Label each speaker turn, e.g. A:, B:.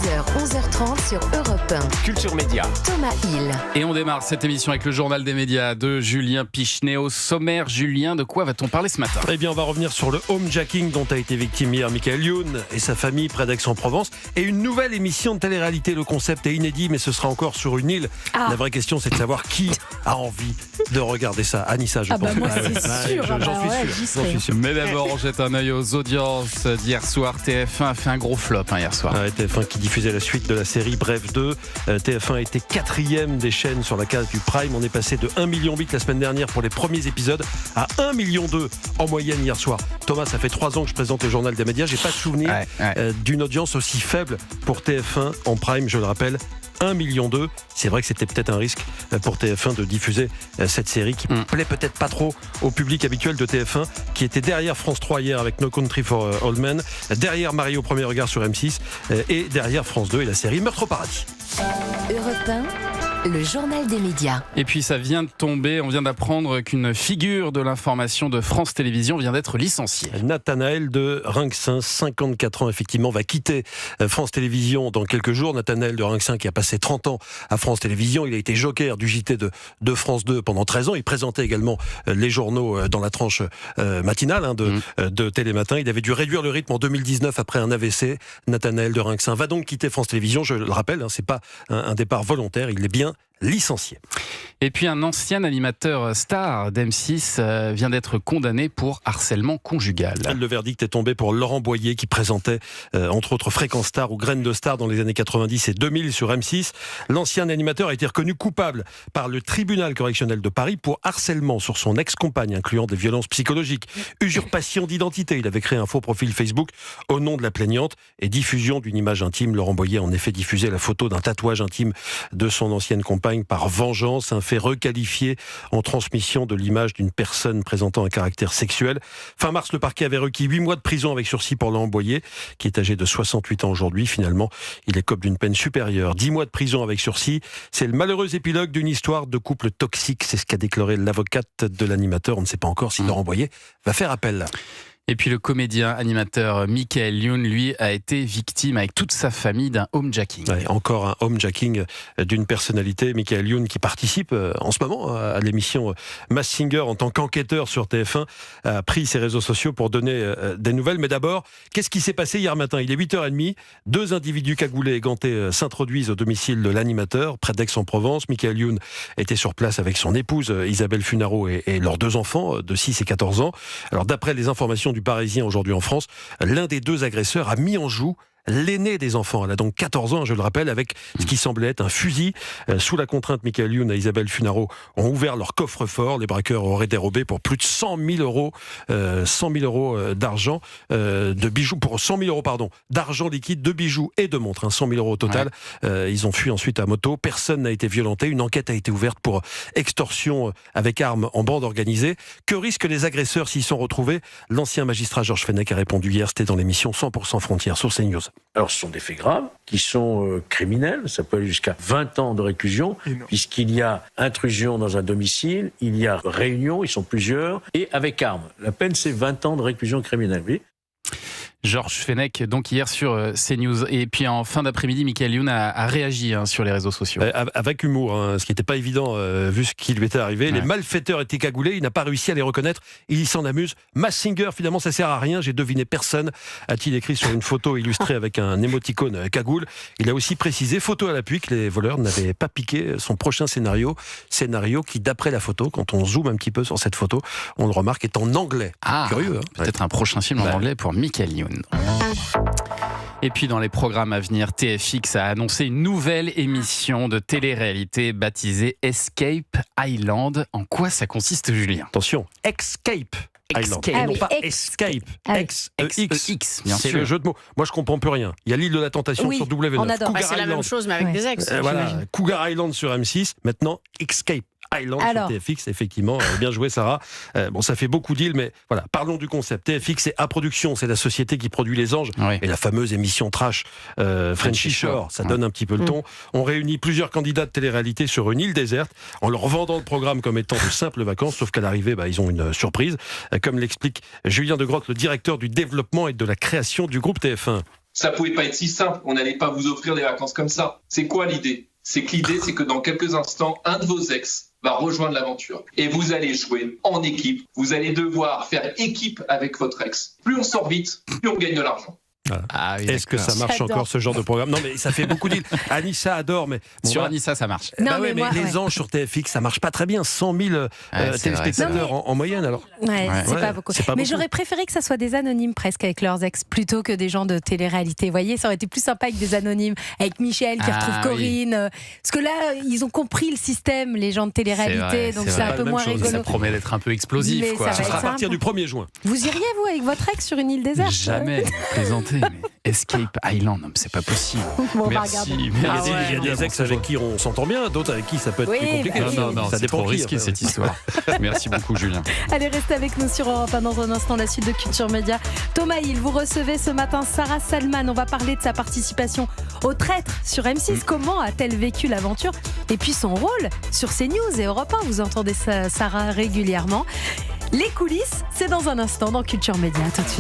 A: 10h, 11h30 sur Europe 1.
B: Culture Média.
A: Thomas Hill.
C: Et on démarre cette émission avec le journal des médias de Julien Pichenet. Au sommaire, Julien, de quoi va-t-on parler ce matin ?
D: Eh bien, on va revenir sur le homejacking dont a été victime hier Michael Youn et sa famille près d'Aix-en-Provence. Et une nouvelle émission de télé-réalité. Le concept est inédit, mais ce sera encore sur une île. La vraie question, c'est de savoir qui a envie de regarder ça. Anissa, je pense.
E: Moi, c'est sûr.
D: J'en suis sûr.
C: Mais d'abord, on jette un œil aux audiences d'hier soir. TF1 a fait un gros flop hier soir.
D: TF1 qui diffusait la suite de la série Bref 2. TF1 a été 4e des chaînes sur la case du Prime. On est passé de 1,8 million la semaine dernière pour les premiers épisodes à 1,2 million en moyenne hier soir. Thomas, ça fait 3 ans que je présente le journal des médias. J'ai pas de souvenir d'une audience aussi faible pour TF1 en Prime, je le rappelle. 1,2 million. C'est vrai que c'était peut-être un risque pour TF1 de diffuser cette série qui plaît peut-être pas trop au public habituel de TF1, qui était derrière France 3 hier avec No Country for Old Men, derrière Marie au premier regard sur M6 et derrière France 2 et la série Meurtre au paradis.
A: Europe 1, le journal des médias.
C: Et puis ça vient de tomber, on vient d'apprendre qu'une figure de l'information de France Télévisions vient d'être licenciée.
D: Nathanaël de Rinxin, 54 ans effectivement, va quitter France Télévisions dans quelques jours. Nathanaël de Rinxin qui a passé 30 ans à France Télévisions, il a été joker du JT de France 2 pendant 13 ans. Il présentait également les journaux dans la tranche matinale de Télématin. Il avait dû réduire le rythme en 2019 après un AVC. Nathanaël de Rinxin va donc quitter France Télévisions. Je le rappelle, c'est pas un départ volontaire, il est bien licencié.
C: Et puis un ancien animateur star d'M6 vient d'être condamné pour harcèlement conjugal.
D: Le verdict est tombé pour Laurent Boyer qui présentait entre autres Fréquence Star ou Graines de Star dans les années 90 et 2000 sur M6. L'ancien animateur a été reconnu coupable par le tribunal correctionnel de Paris pour harcèlement sur son ex-compagne, incluant des violences psychologiques, usurpation d'identité. Il avait créé un faux profil Facebook au nom de la plaignante et diffusion d'une image intime. Laurent Boyer a en effet diffusé la photo d'un tatouage intime de son ancienne compagne par vengeance, un fait requalifié en transmission de l'image d'une personne présentant un caractère sexuel. Fin mars, le parquet avait requis 8 mois de prison avec sursis pour Laurent Boyer, qui est âgé de 68 ans aujourd'hui. Finalement, il écope d'une peine supérieure. 10 mois de prison avec sursis. C'est le malheureux épilogue d'une histoire de couple toxique. C'est ce qu'a déclaré l'avocate de l'animateur. On ne sait pas encore si Laurent Boyer va faire appel.
C: Et puis le comédien animateur Michael Youn, lui, a été victime avec toute sa famille d'un homejacking.
D: Encore un homejacking d'une personnalité, Michael Youn, qui participe en ce moment à l'émission Masked Singer en tant qu'enquêteur sur TF1, a pris ses réseaux sociaux pour donner des nouvelles. Mais d'abord, qu'est-ce qui s'est passé hier matin ? Il est 8h30, 2 individus cagoulés et gantés s'introduisent au domicile de l'animateur, près d'Aix-en-Provence. Michael Youn était sur place avec son épouse Isabelle Funaro et leurs 2 enfants de 6 et 14 ans. Alors d'après les informations du Parisien aujourd'hui en France, l'un des 2 agresseurs a mis en joue l'aîné des enfants. Elle a donc 14 ans, je le rappelle, avec ce qui semblait être un fusil. Sous la contrainte, Michael Youn et Isabelle Funaro ont ouvert leur coffre-fort. Les braqueurs auraient dérobé pour plus de 100 000 euros, d'argent, de bijoux, pour 100 000 euros, d'argent liquide, de bijoux et de montres, 100 000 euros au total. Ils ont fui ensuite à moto. Personne n'a été violenté. Une enquête a été ouverte pour extorsion avec armes en bande organisée. Que risquent les agresseurs s'ils sont retrouvés ? L'ancien magistrat Georges Fenech a répondu hier, c'était dans l'émission 100% Frontières sur CNews.
F: Alors ce sont des faits graves qui sont criminels, ça peut aller jusqu'à 20 ans de réclusion, puisqu'il y a intrusion dans un domicile, il y a réunion, ils sont plusieurs, et avec armes. La peine c'est 20 ans de réclusion criminelle, oui.
C: Georges Fenech, donc hier sur CNews. Et puis en fin d'après-midi, Michael Youn a réagi sur les réseaux sociaux.
D: Avec humour, ce qui n'était pas évident vu ce qui lui était arrivé. Les malfaiteurs étaient cagoulés, il n'a pas réussi à les reconnaître. Il s'en amuse. Masked Singer, finalement, ça sert à rien. J'ai deviné personne, a-t-il écrit sur une photo illustrée avec un émoticône cagoule. Il a aussi précisé, photo à l'appui, que les voleurs n'avaient pas piqué son prochain scénario qui, d'après la photo, quand on zoome un petit peu sur cette photo, on le remarque, est en anglais. Curieux,
C: peut-être un prochain film en anglais pour Michael Youn. Et puis dans les programmes à venir, TFX a annoncé une nouvelle émission de télé-réalité baptisée Escape Island. En quoi ça consiste, Julien ?
D: Attention, Escape Island. Non pas Escape. X-E-X. C'est le jeu de mots. Moi, je comprends plus rien. Il y a l'île de la tentation sur W9.
E: On adore. C'est la même chose, mais avec des ex.
D: Cougar Island sur M6. Maintenant, Escape Island sur TFX, effectivement. Bien joué, Sarah. Ça fait beaucoup d'îles, mais voilà. Parlons du concept. TFX, c'est A-Production, c'est la société qui produit Les Anges et la fameuse émission trash Frenchy Shore. Ça donne un petit peu le ton. On réunit plusieurs candidats de télé-réalité sur une île déserte en leur vendant le programme comme étant de simples vacances, sauf qu'à l'arrivée, ils ont une surprise, comme l'explique Julien Degrotte, le directeur du développement et de la création du groupe TF1.
B: Ça pouvait pas être si simple. On n'allait pas vous offrir des vacances comme ça. C'est quoi l'idée ? C'est que dans quelques instants, un de vos ex va rejoindre l'aventure. Et vous allez jouer en équipe. Vous allez devoir faire équipe avec votre ex. Plus on sort vite, plus on gagne de l'argent.
D: Voilà.
C: Ah oui,
D: Est-ce que ça marche
E: J'adore.
D: encore ce genre de programme ? Non mais ça fait beaucoup d'îles. Anissa adore, mais bon,
C: Sur
D: voilà.
C: Anissa, ça marche.
E: Non,
D: Bah ouais,
E: mais
D: mais
E: moi,
D: les anges sur TFX, ça marche pas très bien. 100 000
C: c'est vrai,
D: téléspectateurs en moyenne alors.
E: Ouais, c'est
D: Ouais,
E: pas beaucoup.
D: c'est pas
E: Mais
D: beaucoup.
E: j'aurais préféré que ça soit des anonymes presque avec leurs ex plutôt que des gens de télé-réalité. Vous voyez, ça aurait été plus sympa avec des anonymes, avec Michel qui
C: Ah,
E: retrouve
C: oui.
E: Corinne. Parce que là, ils ont compris le système, les gens de
C: C'est
E: télé-réalité,
C: vrai,
E: donc
C: c'est
E: c'est
C: vrai.
E: un
D: Pas
E: peu
D: la
E: moins
D: même chose.
C: Ça
E: rigolo.
C: promet d'être un peu explosif,
E: Mais
C: quoi.
E: ça
D: Ce
E: va
D: sera à
E: être
D: partir
E: sympa.
D: du 1er juin.
E: Vous iriez, vous, avec votre ex sur une île déserte
C: Jamais présenter, mais Escape Island, non, mais c'est pas possible.
E: Bon, on va
C: Merci.
E: regarder.
D: Il y a
E: Ah
D: des,
E: ouais.
D: il y a des ex avec qui on s'entend bien, d'autres avec qui ça peut être
E: Oui,
D: plus compliqué.
E: bah
C: Non,
E: oui.
C: non, non,
D: ça
C: c'est
D: dépend
C: trop
D: qui,
C: risqué
D: après.
C: cette histoire. Merci beaucoup, Julien.
E: Allez, restez avec nous sur Europe 1 dans un instant, la suite de Culture Média. Thomas Hill, vous recevez ce matin Sarah Salman. On va parler de sa participation au Traître sur M6. Comment a-t-elle vécu l'aventure ? Et puis son rôle sur CNews et Europe 1. Vous entendez Sarah régulièrement. Les coulisses, c'est dans un instant dans Culture Média. À tout de suite.